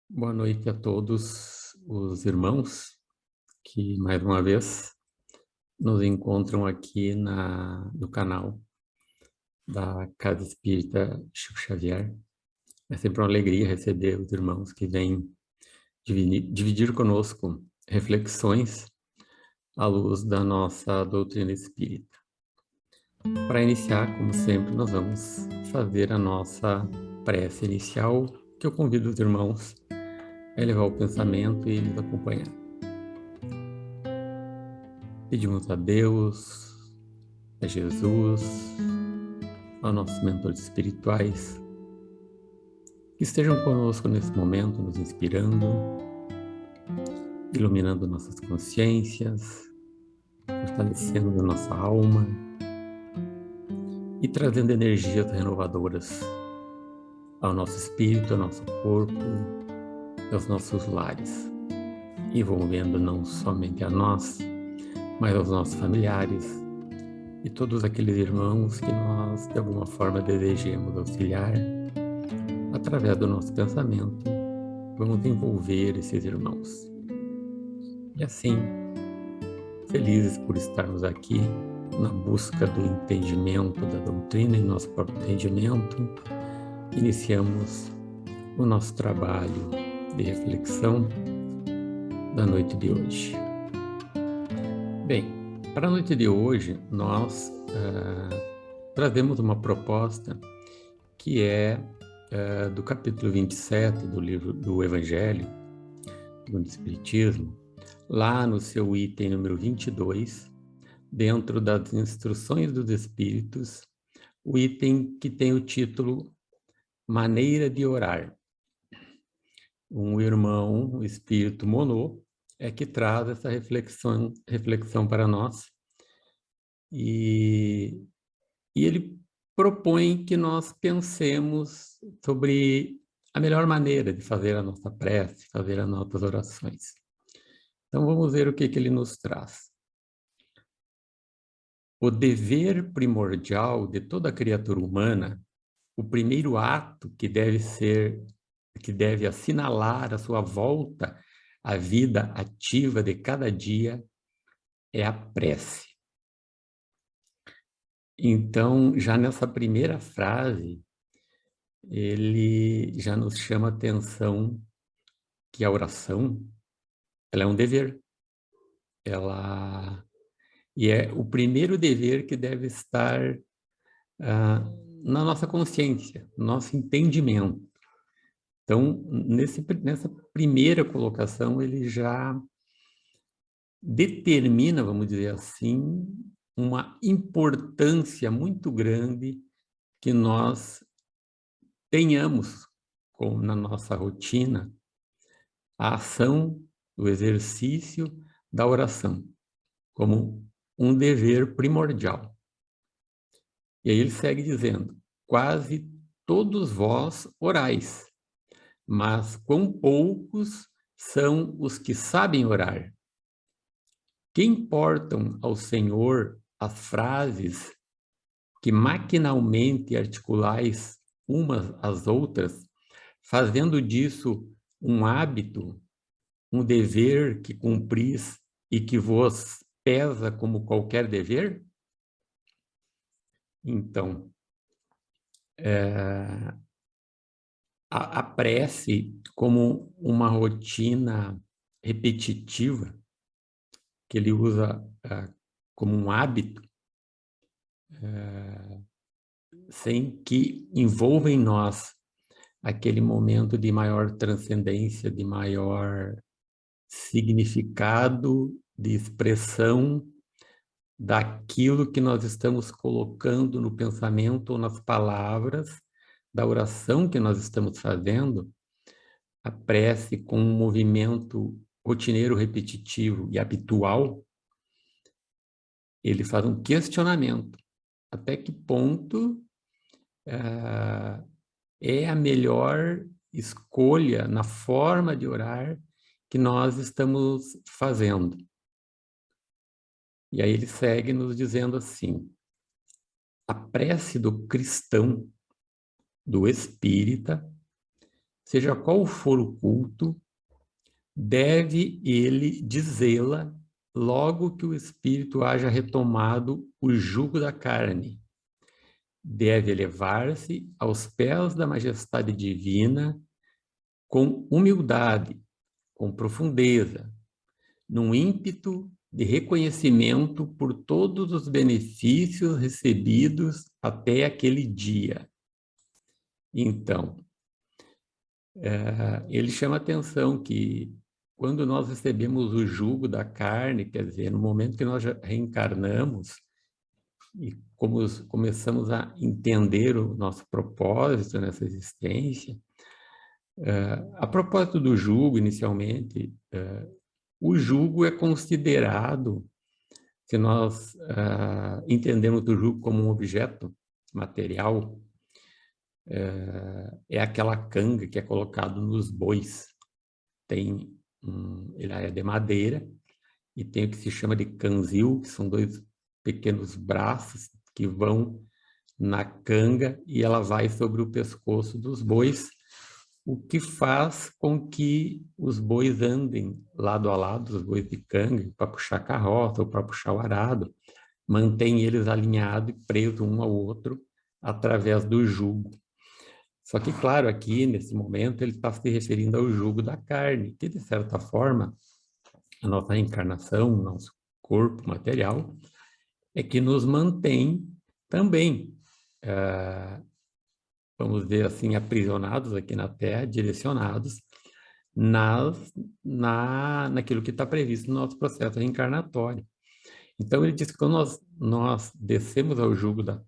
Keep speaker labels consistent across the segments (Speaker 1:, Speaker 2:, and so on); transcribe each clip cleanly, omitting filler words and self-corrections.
Speaker 1: Boa noite a todos os irmãos que, mais uma vez, nos encontram aqui no canal da Casa Espírita Chico Xavier. É sempre uma alegria receber os irmãos que vêm dividir conosco reflexões à luz da nossa doutrina espírita. Para iniciar, como sempre, nós vamos fazer a nossa prece inicial, que eu convido os irmãos a elevar o pensamento e nos acompanhar. Pedimos a Deus, a Jesus, aos nossos mentores espirituais, que estejam conosco nesse momento, nos inspirando, iluminando nossas consciências, fortalecendo a nossa alma e trazendo energias renovadoras ao nosso espírito, ao nosso corpo e aos nossos lares, envolvendo não somente a nós, mas aos nossos familiares e todos aqueles irmãos que nós, de alguma forma, desejemos auxiliar. Através do nosso pensamento, vamos envolver esses irmãos. E assim, felizes por estarmos aqui na busca do entendimento da doutrina e nosso próprio entendimento, iniciamos o nosso trabalho de reflexão da noite de hoje. Bem, para a noite de hoje, nós trazemos uma proposta que é do capítulo 27 do livro do Evangelho, do Espiritismo, lá no seu item número 22, dentro das Instruções dos Espíritos, o item que tem o título Maneira de Orar. Um irmão, o Espírito Monod, é que traz essa reflexão para nós, e ele propõe que nós pensemos sobre a melhor maneira de fazer a nossa prece, fazer as nossas orações. Então vamos ver o que ele nos traz. O dever primordial de toda criatura humana, o primeiro ato que deve assinalar a sua volta à vida ativa de cada dia, é a prece. Então, já nessa primeira frase, ele já nos chama a atenção que a oração, ela é um dever. E é o primeiro dever que deve estar na nossa consciência, no nosso entendimento. Então, nessa primeira colocação, ele já determina, vamos dizer assim, uma importância muito grande que nós tenhamos na nossa rotina a ação, o exercício da oração, como um dever primordial. E aí ele segue dizendo: quase todos vós orais, mas quão poucos são os que sabem orar. Que importam ao Senhor as frases que maquinalmente articulais umas às outras, fazendo disso um hábito, um dever que cumpris e que vos pesa como qualquer dever? Então, a prece como uma rotina repetitiva, que ele usa como um hábito, sem que envolva em nós aquele momento de maior transcendência, de maior significado, de expressão daquilo que nós estamos colocando no pensamento ou nas palavras da oração que nós estamos fazendo. A prece com um movimento rotineiro, repetitivo e habitual, ele faz um questionamento. Até que ponto é a melhor escolha na forma de orar que nós estamos fazendo? E aí ele segue nos dizendo assim: a prece do cristão, do espírita, seja qual for o culto, deve ele dizê-la logo que o espírito haja retomado o jugo da carne. Deve elevar-se aos pés da majestade divina com humildade, com profundeza, num ímpeto de reconhecimento por todos os benefícios recebidos até aquele dia. Então, ele chama a atenção que quando nós recebemos o jugo da carne, quer dizer, no momento que nós reencarnamos e começamos a entender o nosso propósito nessa existência, a propósito do jugo, inicialmente, o jugo é considerado, se nós entendemos o jugo como um objeto material, é aquela canga que é colocado nos bois. Ele é de madeira e tem o que se chama de canzil, que são dois pequenos braços que vão na canga e ela vai sobre o pescoço dos bois, o que faz com que os bois andem lado a lado, os bois de canga, para puxar a carroça ou para puxar o arado, mantém eles alinhados e presos um ao outro através do jugo. Só que, claro, aqui, nesse momento, ele está se referindo ao jugo da carne, que, de certa forma, a nossa reencarnação, o nosso corpo material, é que nos mantém também, vamos dizer assim, aprisionados aqui na Terra, direcionados naquilo que está previsto no nosso processo reencarnatório. Então, ele diz que quando nós descemos ao jugo da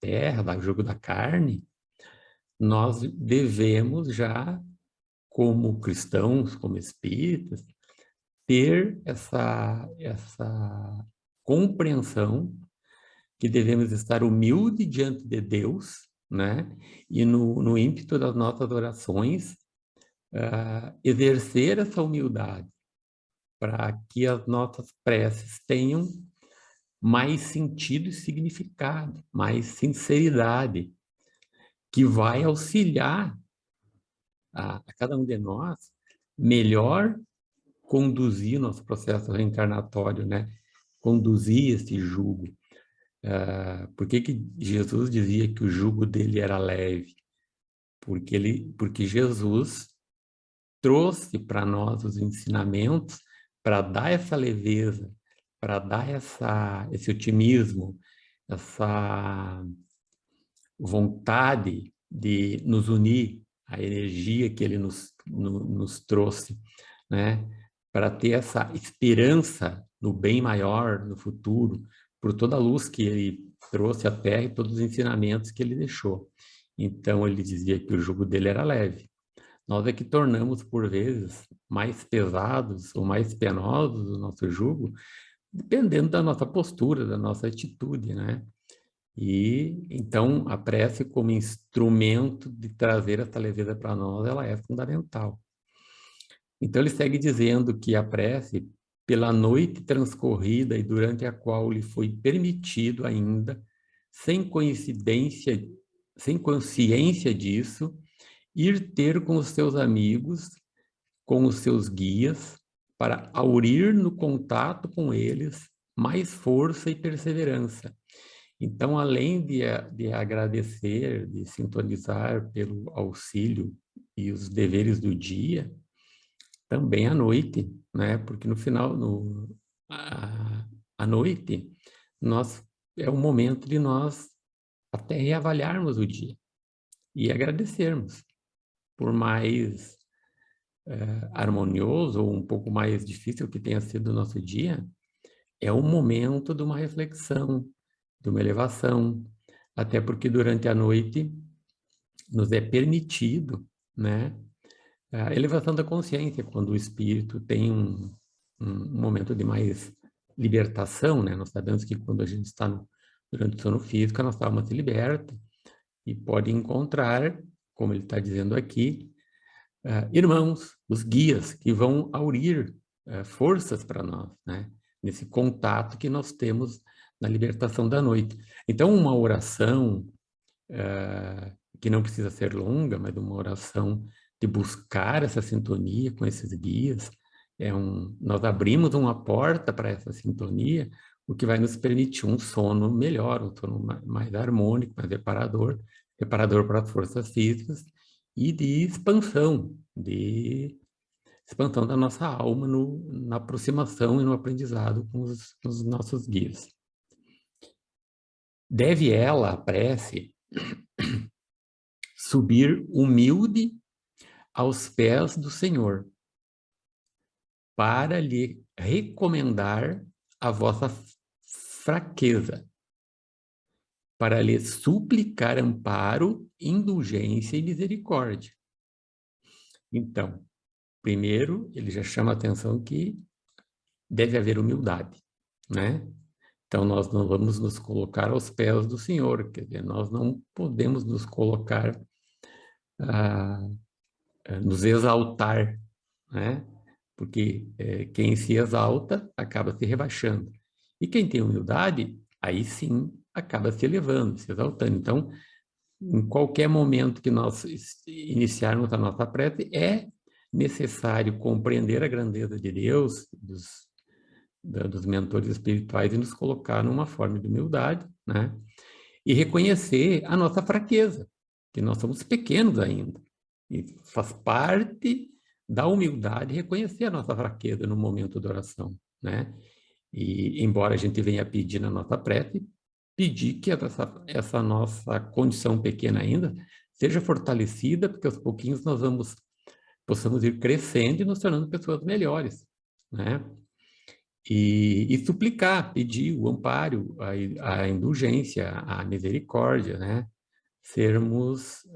Speaker 1: Terra, ao jugo da carne, nós devemos já, como cristãos, como espíritas, ter essa compreensão que devemos estar humilde diante de Deus, né? E no ímpeto das nossas orações, exercer essa humildade para que as nossas preces tenham mais sentido e significado, mais sinceridade, que vai auxiliar a cada um de nós melhor conduzir nosso processo reencarnatório, né? Conduzir esse jugo. Por que Jesus dizia que o jugo dele era leve? Porque Jesus trouxe para nós os ensinamentos para dar essa leveza, para dar esse otimismo, essa vontade de nos unir, a energia que ele nos trouxe, né? Para ter essa esperança no bem maior, no futuro, por toda a luz que ele trouxe à Terra e todos os ensinamentos que ele deixou. Então, ele dizia que o jugo dele era leve. Nós é que tornamos, por vezes, mais pesados ou mais penosos o nosso jugo, dependendo da nossa postura, da nossa atitude, né? E, então, a prece como instrumento de trazer essa leveza para nós, ela é fundamental. Então, ele segue dizendo que a prece, pela noite transcorrida e durante a qual lhe foi permitido ainda, sem consciência disso, ir ter com os seus amigos, com os seus guias, para aurir no contato com eles mais força e perseverança. Então, além de agradecer, de sintonizar pelo auxílio e os deveres do dia, também à noite, né? Porque no final, à noite, é o momento de nós até reavaliarmos o dia e agradecermos por mais harmonioso ou um pouco mais difícil que tenha sido o nosso dia, é o momento de uma reflexão, de uma elevação, até porque durante a noite nos é permitido, né, a elevação da consciência, quando o espírito tem um momento de mais libertação, né? Nós sabemos que quando a gente está durante o sono físico, a nossa alma se liberta e pode encontrar, como ele está dizendo aqui, irmãos, os guias, que vão aurir forças para nós, né? Nesse contato que nós temos na libertação da noite. Então, uma oração que não precisa ser longa, mas uma oração de buscar essa sintonia com esses guias, nós abrimos uma porta para essa sintonia, o que vai nos permitir um sono melhor, um sono mais harmônico, mais reparador para as forças físicas e de expansão da nossa alma na aproximação e no aprendizado com os nossos guias. Deve ela, a prece, subir humilde aos pés do Senhor, para lhe recomendar a vossa fraqueza, para lhe suplicar amparo, indulgência e misericórdia. Então, primeiro, ele já chama a atenção que deve haver humildade, né? Então, nós não vamos nos colocar aos pés do Senhor, quer dizer, nós não podemos nos colocar, nos exaltar, né? Porque quem se exalta acaba se rebaixando. E quem tem humildade, aí sim, acaba se elevando, se exaltando. Então, em qualquer momento que nós iniciarmos a nossa prece, é necessário compreender a grandeza de Deus, dos mentores espirituais, e nos colocar numa forma de humildade, né? E reconhecer a nossa fraqueza, que nós somos pequenos ainda. E faz parte da humildade reconhecer a nossa fraqueza no momento da oração, né? E embora a gente venha pedir na nossa prece, pedir que essa nossa condição pequena ainda seja fortalecida, porque aos pouquinhos nós possamos ir crescendo e nos tornando pessoas melhores, né? E suplicar, pedir o amparo, a indulgência, a misericórdia, né? Sermos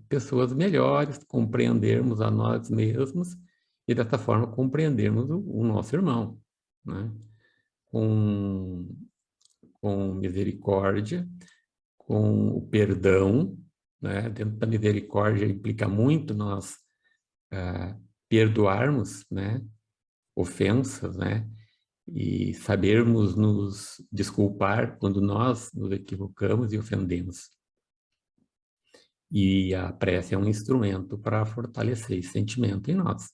Speaker 1: pessoas melhores, compreendermos a nós mesmos e, dessa forma, compreendermos o nosso irmão, né? Com misericórdia, com o perdão, né? Dentro da misericórdia implica muito nós perdoarmos, né? Ofensas, né? E sabermos nos desculpar quando nós nos equivocamos e ofendemos. E a prece é um instrumento para fortalecer esse sentimento em nós.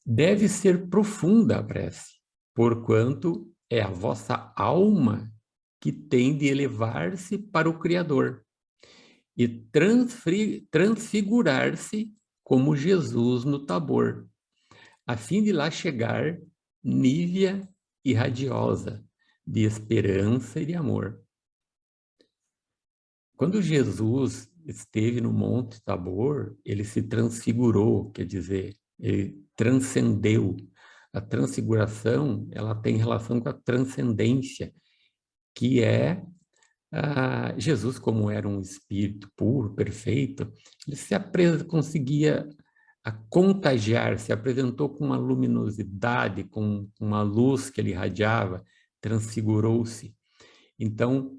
Speaker 1: Deve ser profunda a prece, porquanto é a vossa alma que tem de elevar-se para o Criador e transfigurar-se como Jesus no Tabor, a fim de lá chegar nívea e radiosa, de esperança e de amor. Quando Jesus esteve no Monte Tabor, ele se transfigurou, quer dizer, ele transcendeu. A transfiguração, ela tem relação com a transcendência, que é Jesus, como era um espírito puro, perfeito, ele conseguia contagiar, se apresentou com uma luminosidade, com uma luz que ele irradiava, transfigurou-se. Então,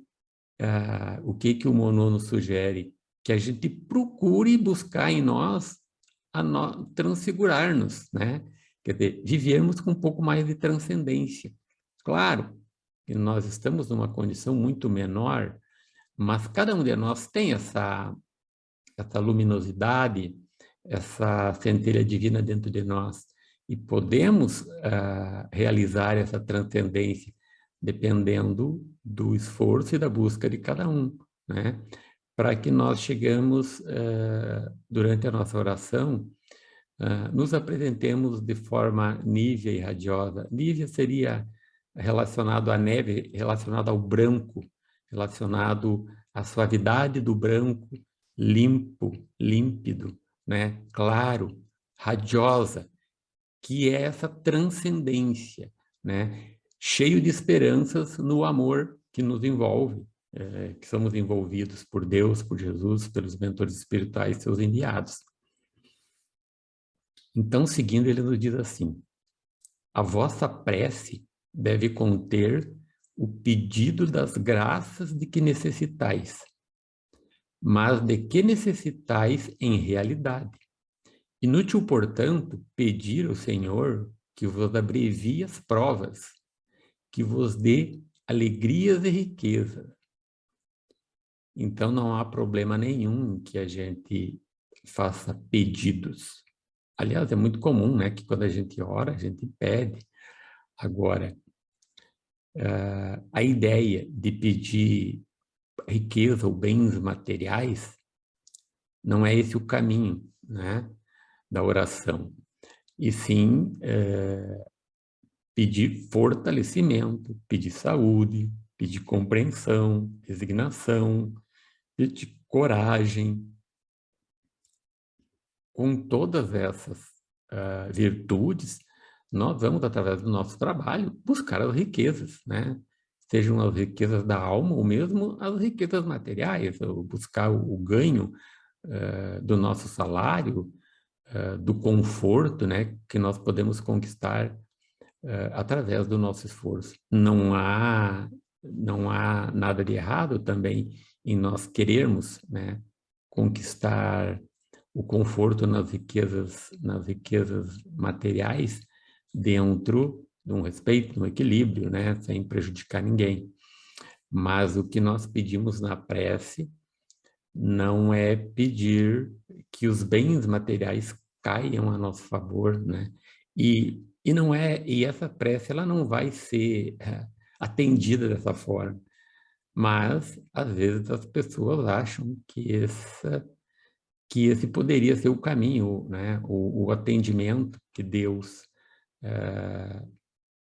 Speaker 1: o que o Monod nos sugere? Que a gente procure buscar em nós transfigurar-nos, né? Quer dizer, vivermos com um pouco mais de transcendência. Claro que nós estamos numa condição muito menor, mas cada um de nós tem essa luminosidade, essa centelha divina dentro de nós, e podemos realizar essa transcendência dependendo do esforço e da busca de cada um, né? Para que nós chegamos, durante a nossa oração, nos apresentemos de forma nívea e radiosa. Nívea seria relacionado à neve, relacionado ao branco, relacionado à suavidade do branco, limpo, límpido, né? Claro, radiosa, que é essa transcendência, né? Cheio de esperanças no amor que nos envolve, que somos envolvidos por Deus, por Jesus, pelos mentores espirituais, seus enviados. Então, seguindo, ele nos diz assim: a vossa prece deve conter o pedido das graças de que necessitais, mas de que necessitais em realidade. Inútil, portanto, pedir ao Senhor que vos abrevie as provas, que vos dê alegrias e riqueza. Então, não há problema nenhum que a gente faça pedidos. Aliás, é muito comum, né, que quando a gente ora, a gente pede. Agora, a ideia de pedir riqueza ou bens materiais não é esse o caminho, né, da oração. E sim, pedir fortalecimento, pedir saúde, pedir compreensão, resignação, pedir coragem. Com todas essas virtudes, nós vamos, através do nosso trabalho, buscar as riquezas, né? Sejam as riquezas da alma ou mesmo as riquezas materiais, ou buscar o ganho do nosso salário, do conforto, né, que nós podemos conquistar através do nosso esforço. Não há nada de errado também em nós querermos, né, conquistar o conforto nas riquezas materiais dentro de um respeito, de um equilíbrio, né, sem prejudicar ninguém. Mas o que nós pedimos na prece não é pedir que os bens materiais caiam a nosso favor, né? E essa prece ela não vai ser atendida dessa forma, mas às vezes as pessoas acham que esse poderia ser o caminho, né? O atendimento que Deus,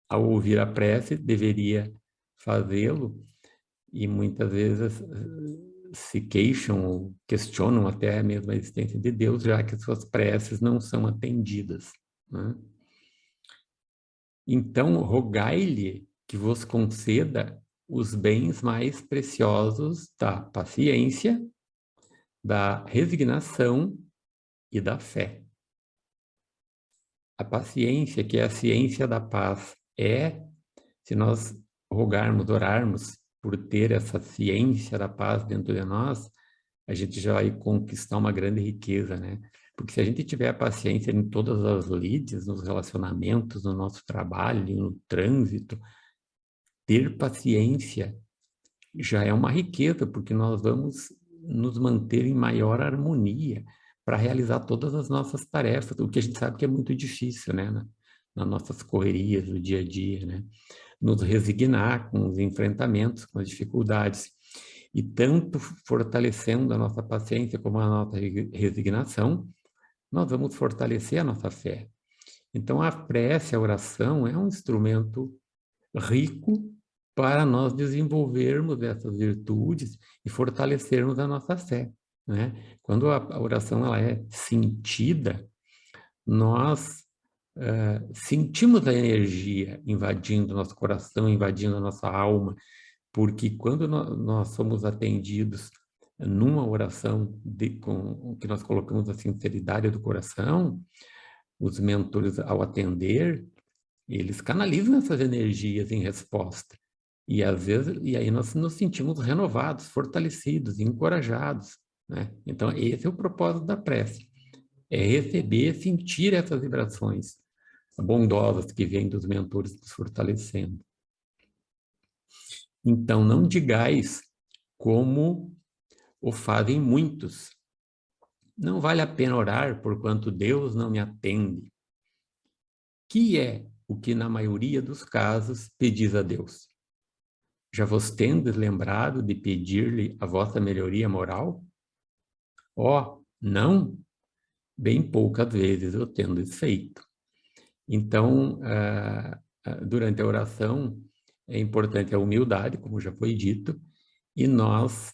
Speaker 1: ao ouvir a prece, deveria fazê-lo, e muitas vezes se queixam ou questionam até mesmo a existência de Deus, já que suas preces não são atendidas, né? Então, rogai-lhe que vos conceda os bens mais preciosos da paciência, da resignação e da fé. A paciência, que é a ciência da paz, se nós rogarmos, orarmos por ter essa ciência da paz dentro de nós, a gente já vai conquistar uma grande riqueza, né? Porque se a gente tiver a paciência em todas as lides, nos relacionamentos, no nosso trabalho, no trânsito, ter paciência já é uma riqueza, porque nós vamos nos manter em maior harmonia para realizar todas as nossas tarefas, o que a gente sabe que é muito difícil, né? Nas nossas correrias do dia a dia, né? Nos resignar com os enfrentamentos, com as dificuldades. E tanto fortalecendo a nossa paciência como a nossa resignação, nós vamos fortalecer a nossa fé. Então, a prece, a oração, é um instrumento rico para nós desenvolvermos essas virtudes e fortalecermos a nossa fé, né? Quando a oração ela é sentida, nós sentimos a energia invadindo nosso coração, invadindo a nossa alma, porque quando nós somos atendidos numa oração que nós colocamos a sinceridade do coração, os mentores, ao atender, eles canalizam essas energias em resposta. E às vezes, e aí nós nos sentimos renovados, fortalecidos, encorajados, né? Então, esse é o propósito da prece, é receber, sentir essas vibrações bondosas que vêm dos mentores nos fortalecendo. Então, não digais como o fazem muitos. Não vale a pena orar porquanto Deus não me atende. Que é o que na maioria dos casos pedis a Deus? Já vos tendes lembrado de pedir-lhe a vossa melhoria moral? Ó, não? Bem poucas vezes eu tendo isso feito. Então, durante a oração, é importante a humildade, como já foi dito, e nós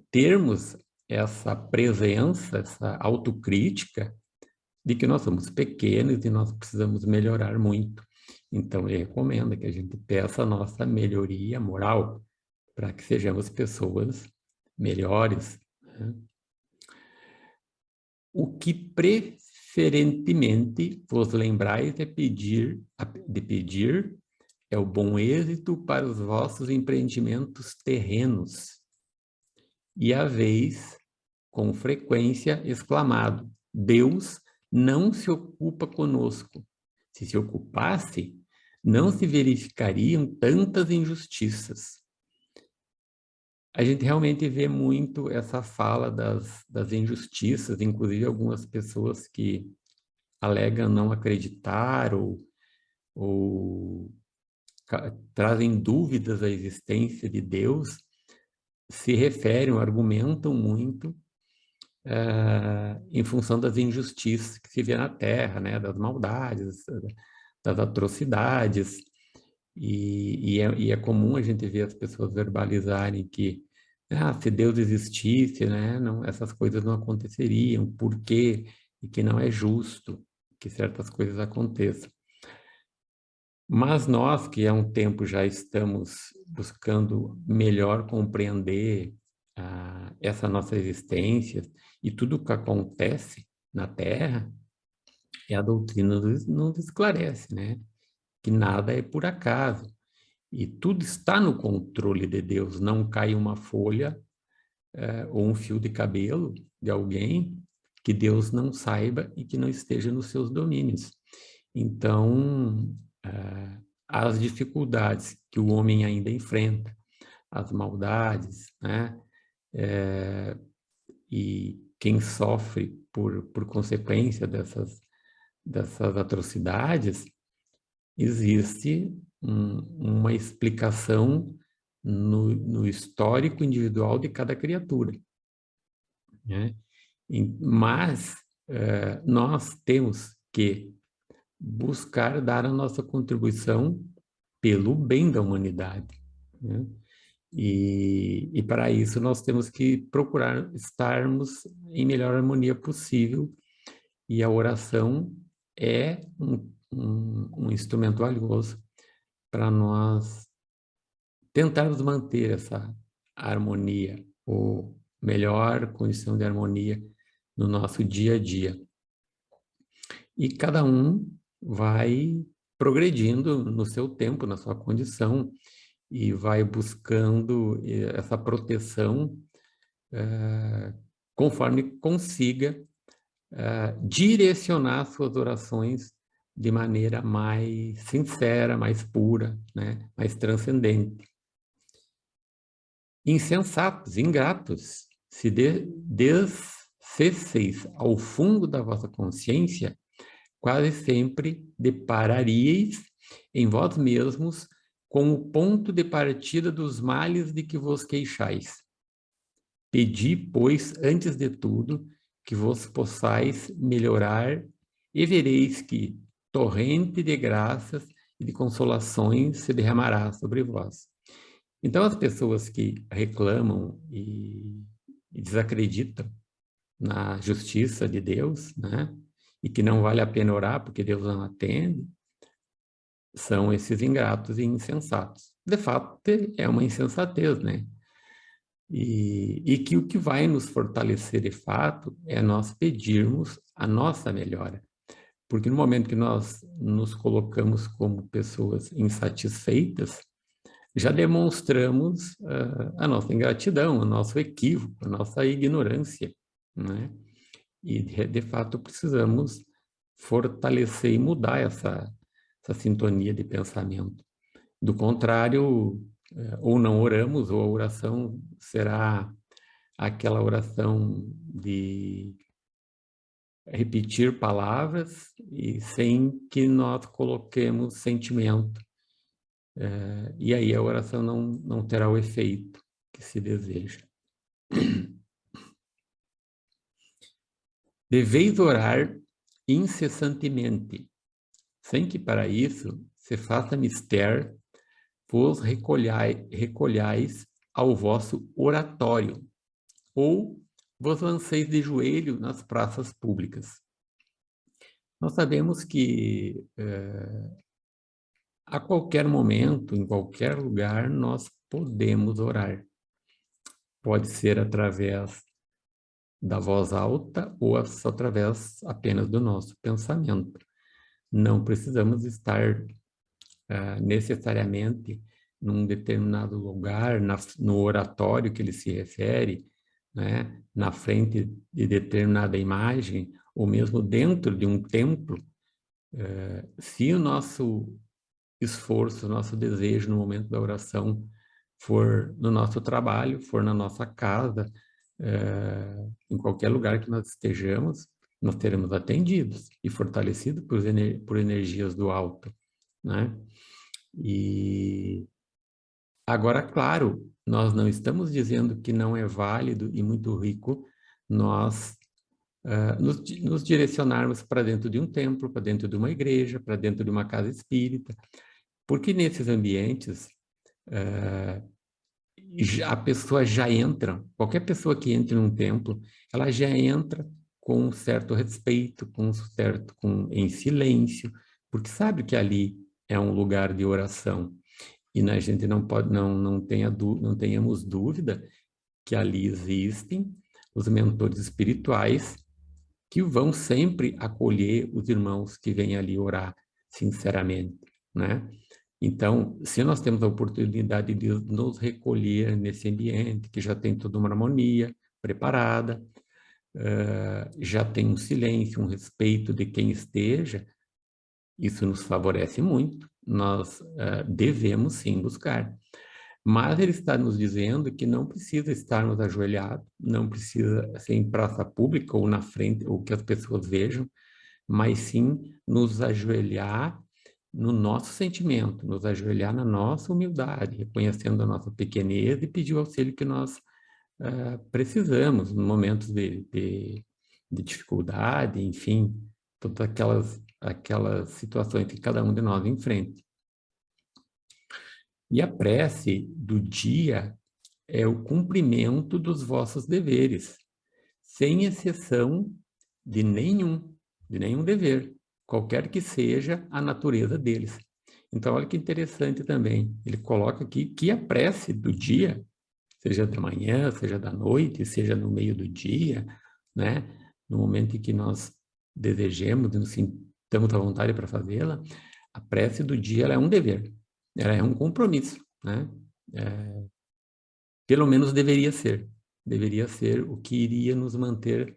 Speaker 1: termos essa presença, essa autocrítica de que nós somos pequenos e nós precisamos melhorar muito. Então, ele recomenda que a gente peça a nossa melhoria moral para que sejamos pessoas melhores, né? O que preferentemente vos lembrais de pedir é o bom êxito para os vossos empreendimentos terrenos. E haveis, com frequência, exclamado: Deus não se ocupa conosco. Se se ocupasse, não se verificariam tantas injustiças. a gente realmente vê muito essa fala das injustiças, inclusive algumas pessoas que alegam não acreditar ou trazem dúvidas à existência de Deus, se referem, argumentam muito em função das injustiças que se vê na Terra, né? Das maldades, das atrocidades. E é comum a gente ver as pessoas verbalizarem que se Deus existisse, né, não, essas coisas não aconteceriam, por quê? E que não é justo que certas coisas aconteçam. Mas nós, que há um tempo já estamos buscando melhor compreender essa nossa existência e tudo o que acontece na Terra, a doutrina nos esclarece, né? Que nada é por acaso. E tudo está no controle de Deus. Não cai uma folha ou um fio de cabelo de alguém que Deus não saiba e que não esteja nos seus domínios. Então, as dificuldades que o homem ainda enfrenta, as maldades, né? E quem sofre por consequência dessas atrocidades, existe uma explicação no histórico individual de cada criatura, né? Mas nós temos que buscar dar a nossa contribuição pelo bem da humanidade, né? E para isso nós temos que procurar estarmos em melhor harmonia possível, e a oração é um instrumento valioso para nós tentarmos manter essa harmonia, ou melhor condição de harmonia no nosso dia a dia. E cada um vai progredindo no seu tempo, na sua condição, e vai buscando essa proteção conforme consiga direcionar suas orações de maneira mais sincera, mais pura, né? Mais transcendente. Insensatos, ingratos, se descesseis ao fundo da vossa consciência, quase sempre depararíeis em vós mesmos com o ponto de partida dos males de que vos queixais. Pedi, pois, antes de tudo, que vos possais melhorar, e vereis que torrente de graças e de consolações se derramará sobre vós. Então, as pessoas que reclamam e desacreditam na justiça de Deus, né, e que não vale a pena orar porque Deus não atende, são esses ingratos e insensatos. De fato, é uma insensatez, né? E que o que vai nos fortalecer de fato é nós pedirmos a nossa melhora. Porque no momento que nós nos colocamos como pessoas insatisfeitas, já demonstramos a nossa ingratidão, o nosso equívoco, a nossa ignorância, né? E, de fato, precisamos fortalecer e mudar essa sintonia de pensamento. Do contrário, ou não oramos, ou a oração será aquela oração de repetir palavras e sem que nós coloquemos sentimento. E aí a oração não terá o efeito que se deseja. Deveis orar incessantemente, sem que para isso se faça mister, vos recolhais ao vosso oratório, ou vos lanceis de joelho nas praças públicas. Nós sabemos que a qualquer momento, em qualquer lugar, nós podemos orar. Pode ser através da voz alta ou através apenas do nosso pensamento. Não precisamos estar necessariamente num determinado lugar, no oratório que ele se refere, né, na frente de determinada imagem, ou mesmo dentro de um templo. Se o nosso esforço, o nosso desejo no momento da oração for no nosso trabalho, for na nossa casa, em qualquer lugar que nós estejamos, nós seremos atendidos e fortalecidos por energias do alto, né? E agora, claro, nós não estamos dizendo que não é válido e muito rico nós nos direcionarmos para dentro de um templo, para dentro de uma igreja, para dentro de uma casa espírita, porque nesses ambientes a pessoa já entra, qualquer pessoa que entre num templo, ela já entra com um certo respeito, em silêncio, porque sabe que ali é um lugar de oração. E a gente não pode, não tenhamos dúvida que ali existem os mentores espirituais que vão sempre acolher os irmãos que vêm ali orar sinceramente, né? Então, se nós temos a oportunidade de nos recolher nesse ambiente, que já tem toda uma harmonia preparada, já tem um silêncio, um respeito de quem esteja, isso nos favorece muito. Nós devemos sim buscar. Mas ele está nos dizendo que não precisa estarmos ajoelhados, não precisa ser em praça pública ou na frente, ou que as pessoas vejam, mas sim nos ajoelhar no nosso sentimento, nos ajoelhar na nossa humildade, reconhecendo a nossa pequenez e pedir o auxílio que nós precisamos em momentos de dificuldade, enfim, todas aquelas situações que cada um de nós enfrenta. E a prece do dia é o cumprimento dos vossos deveres, sem exceção de nenhum dever, qualquer que seja a natureza deles. Então, olha que interessante também, ele coloca aqui que a prece do dia, seja da manhã, seja da noite, seja no meio do dia, né? No momento em que nós desejemos, nos sintamos à vontade para fazê-la, a prece do dia ela é um dever, ela é um compromisso, né? Pelo menos deveria ser o que iria nos manter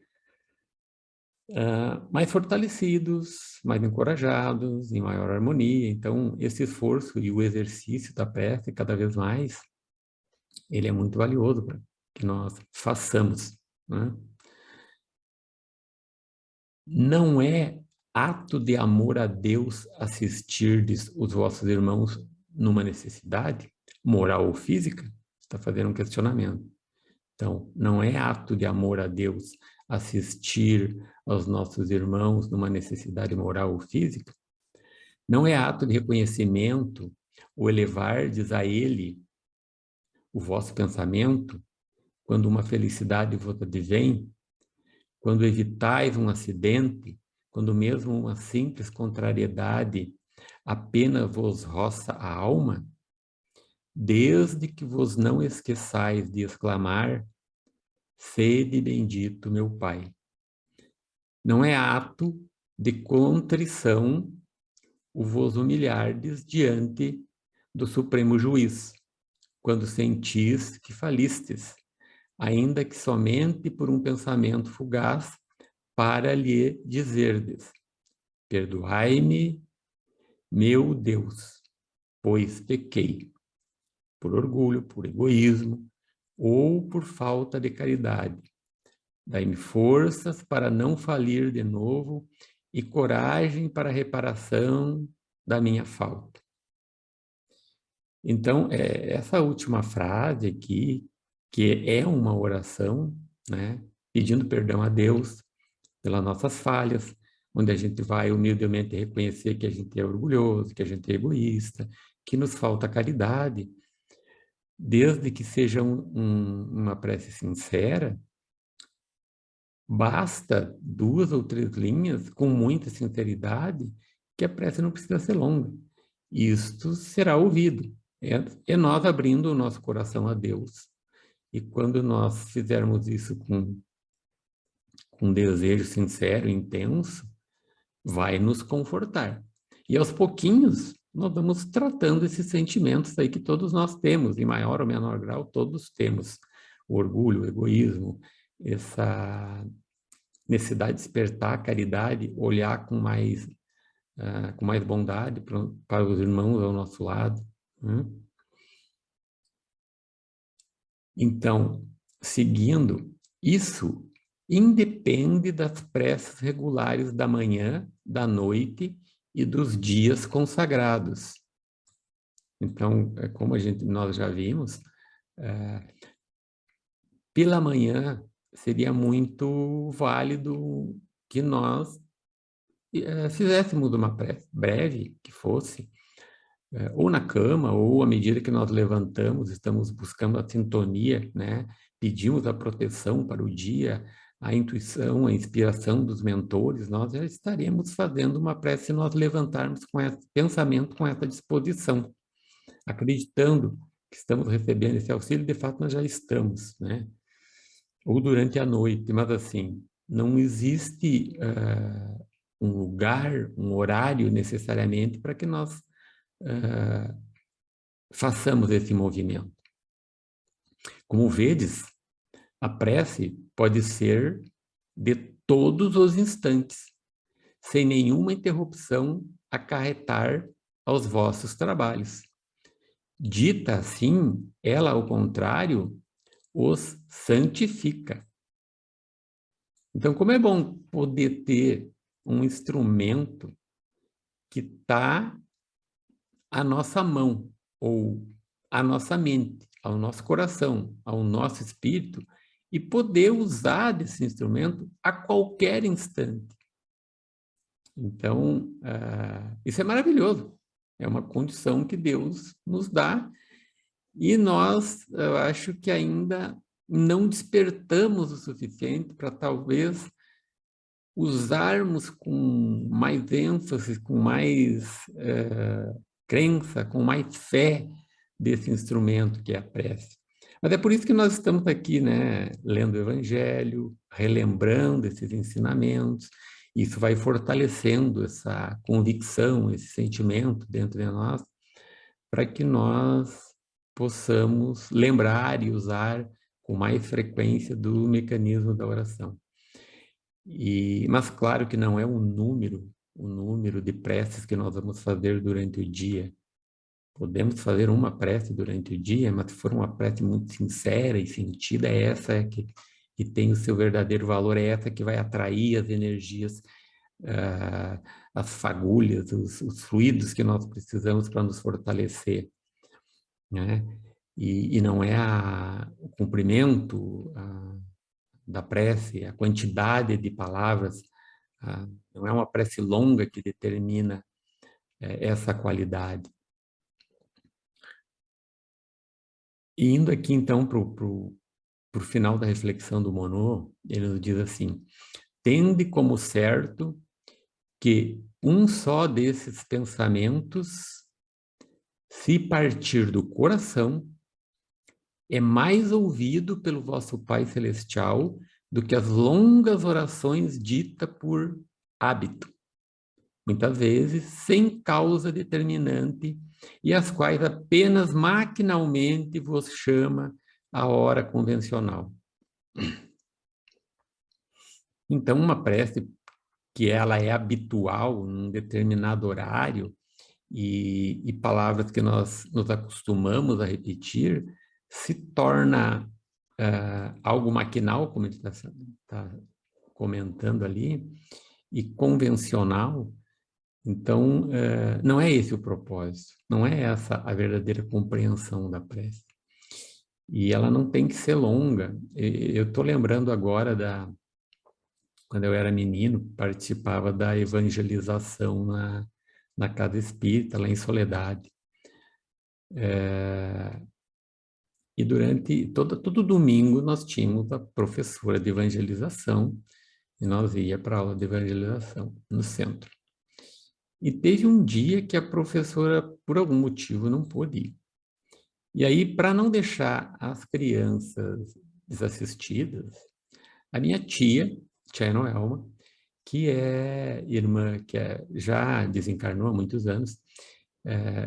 Speaker 1: mais fortalecidos, mais encorajados, em maior harmonia. Então, esse esforço e o exercício da prece, cada vez mais, ele é muito valioso para que nós façamos, né? Não é ato de amor a Deus assistirdes os vossos irmãos numa necessidade, moral ou física? Está fazendo um questionamento. Então, não é ato de amor a Deus assistir aos nossos irmãos numa necessidade moral ou física? Não é ato de reconhecimento ou elevardes a Ele o vosso pensamento quando uma felicidade vos advém, quando evitais um acidente, quando mesmo uma simples contrariedade apenas vos roça a alma? Desde que vos não esqueçais de exclamar: sede bendito, meu Pai. Não é ato de contrição o vos humilhardes diante do Supremo Juiz, quando sentis que falistes, ainda que somente por um pensamento fugaz, para lhe dizerdes: perdoai-me, meu Deus, pois pequei, por orgulho, por egoísmo ou por falta de caridade. Dai-me forças para não falir de novo e coragem para a reparação da minha falta. Então, essa última frase aqui, que é uma oração, né, pedindo perdão a Deus pelas nossas falhas, onde a gente vai humildemente reconhecer que a gente é orgulhoso, que a gente é egoísta, que nos falta caridade, desde que seja uma prece sincera, basta 2 ou 3 linhas com muita sinceridade, que a prece não precisa ser longa. Isto será ouvido. É nós abrindo o nosso coração a Deus. E quando nós fizermos isso com desejo sincero, intenso, vai nos confortar. E aos pouquinhos, nós vamos tratando esses sentimentos aí que todos nós temos, em maior ou menor grau, todos temos. O orgulho, o egoísmo, essa necessidade de despertar a caridade, olhar com mais bondade para os irmãos ao nosso lado. Então, seguindo, isso independe das preces regulares da manhã, da noite e dos dias consagrados. Então, como nós já vimos, pela manhã seria muito válido que nós fizéssemos uma prece breve, que fosse, ou na cama, ou à medida que nós levantamos, estamos buscando a sintonia, né? Pedimos a proteção para o dia, a intuição, a inspiração dos mentores, nós já estaremos fazendo uma prece se nós levantarmos com esse pensamento, com essa disposição, acreditando que estamos recebendo esse auxílio, de fato nós já estamos, né? Ou durante a noite, mas assim, não existe um lugar, um horário necessariamente para que nós façamos esse movimento. Como vedes, a prece pode ser de todos os instantes, sem nenhuma interrupção acarretar aos vossos trabalhos. Dita assim, ela, ao contrário, os santifica. Então, como é bom poder ter um instrumento que está à nossa mão, ou à nossa mente, ao nosso coração, ao nosso espírito, e poder usar desse instrumento a qualquer instante. Então, isso é maravilhoso. É uma condição que Deus nos dá e nós, eu acho que ainda não despertamos o suficiente para talvez usarmos com mais ênfase, com mais crença, com mais fé desse instrumento que é a prece. Mas é por isso que nós estamos aqui, né, lendo o Evangelho, relembrando esses ensinamentos. Isso vai fortalecendo essa convicção, esse sentimento dentro de nós, para que nós possamos lembrar e usar com mais frequência do mecanismo da oração. Mas claro que não é o número de preces que nós vamos fazer durante o dia. Podemos fazer uma prece durante o dia, mas se for uma prece muito sincera e sentida, é essa que tem o seu verdadeiro valor, é essa que vai atrair as energias, as fagulhas, os fluidos que nós precisamos para nos fortalecer, né? E não é o cumprimento da prece, a quantidade de palavras, não é uma prece longa que determina essa qualidade. E indo aqui, então, para o final da reflexão do Monod, ele nos diz assim: tende como certo que um só desses pensamentos, se partir do coração, é mais ouvido pelo vosso Pai Celestial do que as longas orações ditas por hábito, muitas vezes sem causa determinante, e as quais apenas maquinalmente vos chama a hora convencional. Então, uma prece que ela é habitual num determinado horário e palavras que nós nos acostumamos a repetir, se torna algo maquinal, como ele está comentando ali, e convencional. Então, não é esse o propósito, não é essa a verdadeira compreensão da prece. E ela não tem que ser longa. Eu estou lembrando agora quando eu era menino, participava da evangelização na Casa Espírita, lá em Soledade. E durante todo domingo nós tínhamos a professora de evangelização e nós ia para a aula de evangelização no centro. E teve um dia que a professora, por algum motivo, não pôde ir. E aí, para não deixar as crianças desassistidas, a minha tia Noelma, que é irmã, já desencarnou há muitos anos,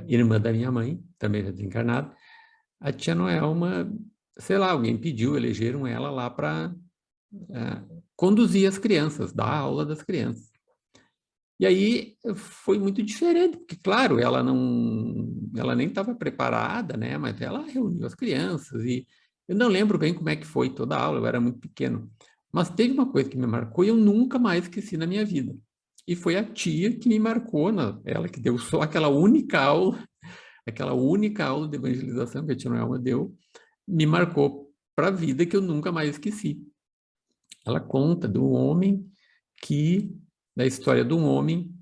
Speaker 1: irmã da minha mãe, também já desencarnada, a tia Noelma, sei lá, alguém pediu, elegeram ela lá para conduzir as crianças, dar a aula das crianças. E aí foi muito diferente, porque, claro, ela nem estava preparada, né? Mas ela reuniu as crianças Eu não lembro bem como é que foi toda a aula, eu era muito pequeno. Mas teve uma coisa que me marcou e eu nunca mais esqueci na minha vida. E foi a tia que me marcou, ela que deu só aquela única aula de evangelização que a tia Noelma deu, me marcou para a vida que eu nunca mais esqueci. Ela conta do homem da história de um homem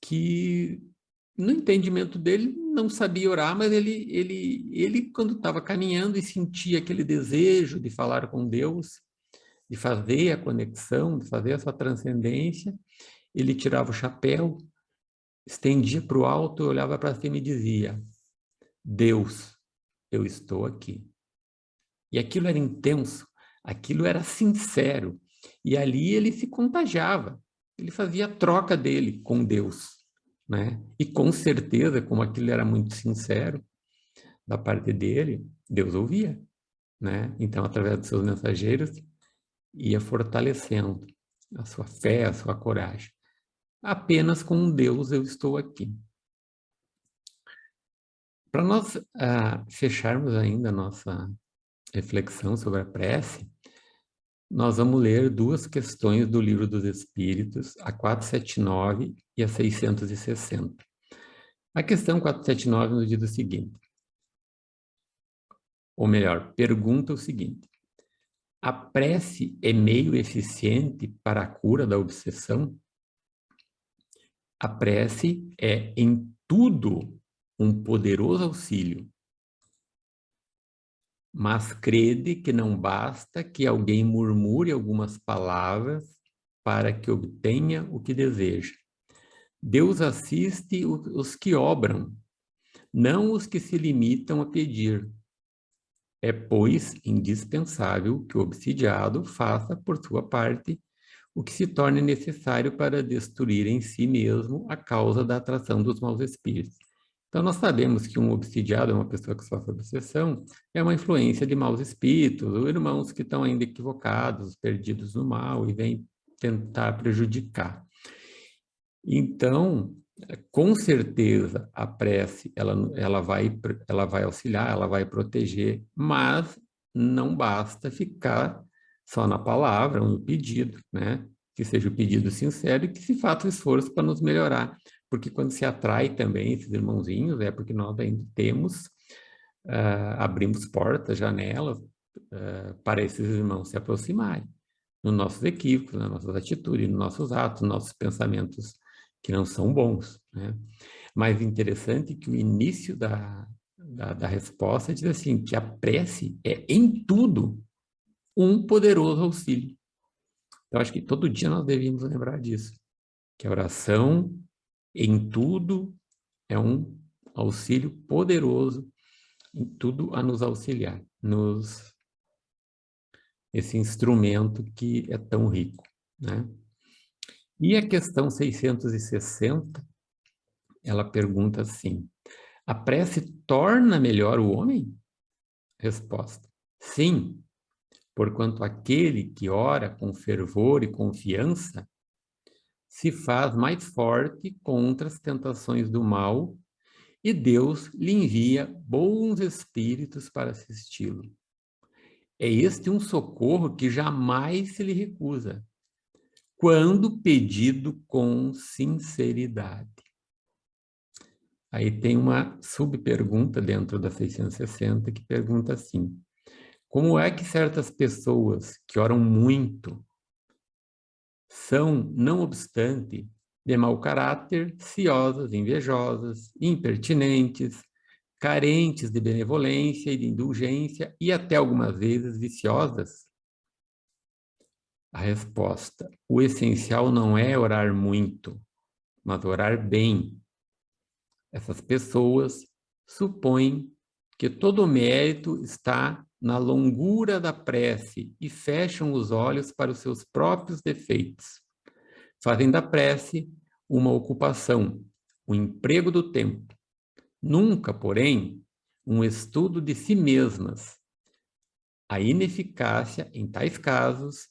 Speaker 1: que, no entendimento dele, não sabia orar, mas ele quando estava caminhando e sentia aquele desejo de falar com Deus, de fazer a conexão, de fazer essa transcendência, ele tirava o chapéu, estendia para o alto, olhava para cima e dizia: Deus, eu estou aqui. E aquilo era intenso, aquilo era sincero. E ali ele se contagiava, ele fazia a troca dele com Deus, né? E com certeza, como aquilo era muito sincero da parte dele, Deus ouvia, né? Então, através dos seus mensageiros, ia fortalecendo a sua fé, a sua coragem. Apenas com Deus eu estou aqui. Para nós fecharmos ainda a nossa reflexão sobre a prece, nós vamos ler duas questões do Livro dos Espíritos, a 479 e a 660. A questão 479 nos diz o seguinte, ou melhor, pergunta o seguinte: a prece é meio eficiente para a cura da obsessão? A prece é, em tudo, um poderoso auxílio. Mas crede que não basta que alguém murmure algumas palavras para que obtenha o que deseja. Deus assiste os que obram, não os que se limitam a pedir. É, pois, indispensável que o obsidiado faça, por sua parte, o que se torne necessário para destruir em si mesmo a causa da atração dos maus espíritos. Então, nós sabemos que um obsidiado, uma pessoa que sofre obsessão, é uma influência de maus espíritos, ou irmãos que estão ainda equivocados, perdidos no mal, e vêm tentar prejudicar. Então, com certeza, a prece, ela vai auxiliar, ela vai proteger, mas não basta ficar só na palavra, no pedido, né? Que seja o pedido sincero e que se faça o esforço para nos melhorar. Porque quando se atrai também esses irmãozinhos, é porque nós ainda abrimos portas, janelas, para esses irmãos se aproximarem, nos nossos equívocos, nas nossas atitudes, nos nossos atos, nos nossos pensamentos que não são bons, né? Mas interessante que o início da resposta diz assim, que a prece é em tudo um poderoso auxílio. Então, acho que todo dia nós devíamos lembrar disso, que a oração em tudo é um auxílio poderoso, em tudo a nos auxiliar, esse instrumento que é tão rico, né? E a questão 660, ela pergunta assim, a prece torna melhor o homem? Resposta, sim, porquanto aquele que ora com fervor e confiança se faz mais forte contra as tentações do mal e Deus lhe envia bons espíritos para assisti-lo. É este um socorro que jamais se lhe recusa, quando pedido com sinceridade. Aí tem uma subpergunta dentro da 660 que pergunta assim, como é que certas pessoas que oram muito são, não obstante, de mau caráter, ciosas, invejosas, impertinentes, carentes de benevolência e de indulgência e até algumas vezes viciosas? A resposta, o essencial não é orar muito, mas orar bem. Essas pessoas supõem que todo o mérito está na longura da prece e fecham os olhos para os seus próprios defeitos. Fazem da prece uma ocupação, um emprego do tempo. Nunca, porém, um estudo de si mesmas. A ineficácia, em tais casos,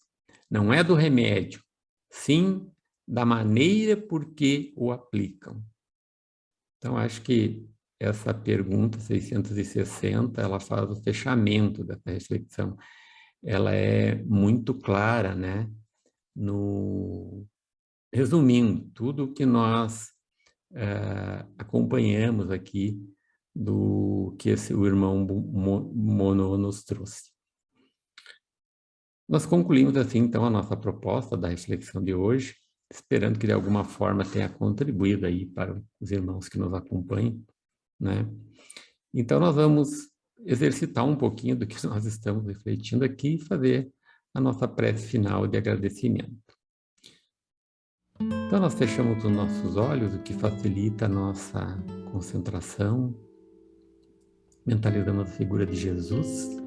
Speaker 1: não é do remédio, sim da maneira por que o aplicam. Então, acho que essa pergunta 660, ela faz o fechamento dessa reflexão. Ela é muito clara, né? Resumindo, tudo o que nós acompanhamos aqui do que o irmão Mono nos trouxe. Nós concluímos assim, então, a nossa proposta da reflexão de hoje, esperando que de alguma forma tenha contribuído aí para os irmãos que nos acompanham, né? Então, nós vamos exercitar um pouquinho do que nós estamos refletindo aqui e fazer a nossa prece final de agradecimento. Então, nós fechamos os nossos olhos, o que facilita a nossa concentração, mentalizando a figura de Jesus,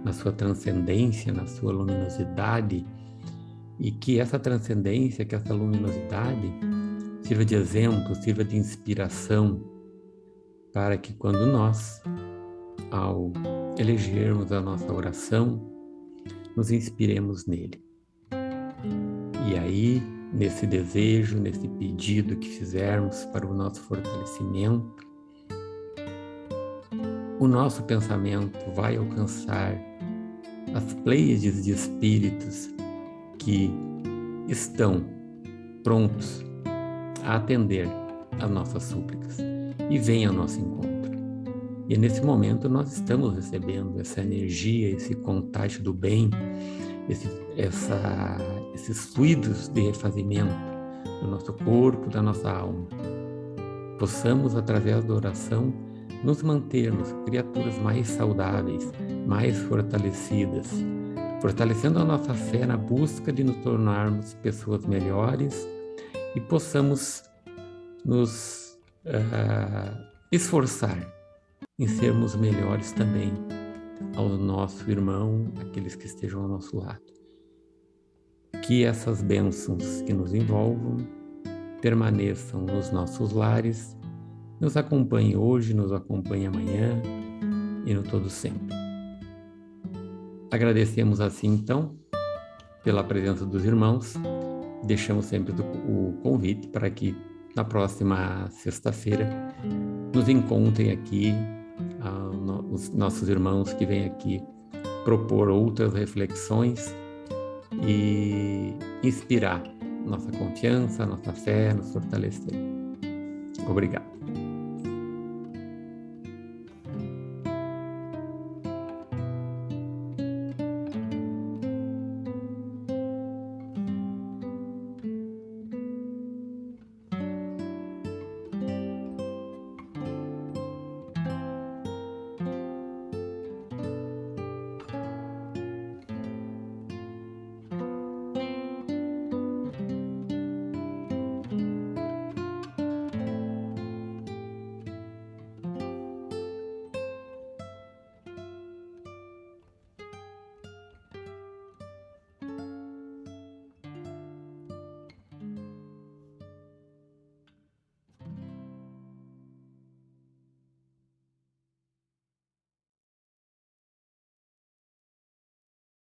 Speaker 1: na sua transcendência, na sua luminosidade, e que essa transcendência, que essa luminosidade sirva de exemplo, sirva de inspiração, para que quando nós, ao elegermos a nossa oração, nos inspiremos nele. E aí, nesse desejo, nesse pedido que fizermos para o nosso fortalecimento, o nosso pensamento vai alcançar as pleiades de espíritos que estão prontos a atender às nossas súplicas e vêm ao nosso encontro. E nesse momento nós estamos recebendo essa energia, esse contágio do bem, esses fluidos de refazimento do nosso corpo, da nossa alma. Possamos, através da oração, nos mantermos criaturas mais saudáveis, mais fortalecidas, fortalecendo a nossa fé na busca de nos tornarmos pessoas melhores e possamos nos esforçar em sermos melhores também ao nosso irmão, aqueles que estejam ao nosso lado. Que essas bênçãos que nos envolvam permaneçam nos nossos lares, nos acompanhem hoje, nos acompanhem amanhã e no todo sempre. Agradecemos assim, então, pela presença dos irmãos. Deixamos sempre o convite para que na próxima sexta-feira nos encontrem aqui os nossos irmãos que vêm aqui propor outras reflexões e inspirar nossa confiança, nossa fé, nos fortalecer. Obrigado.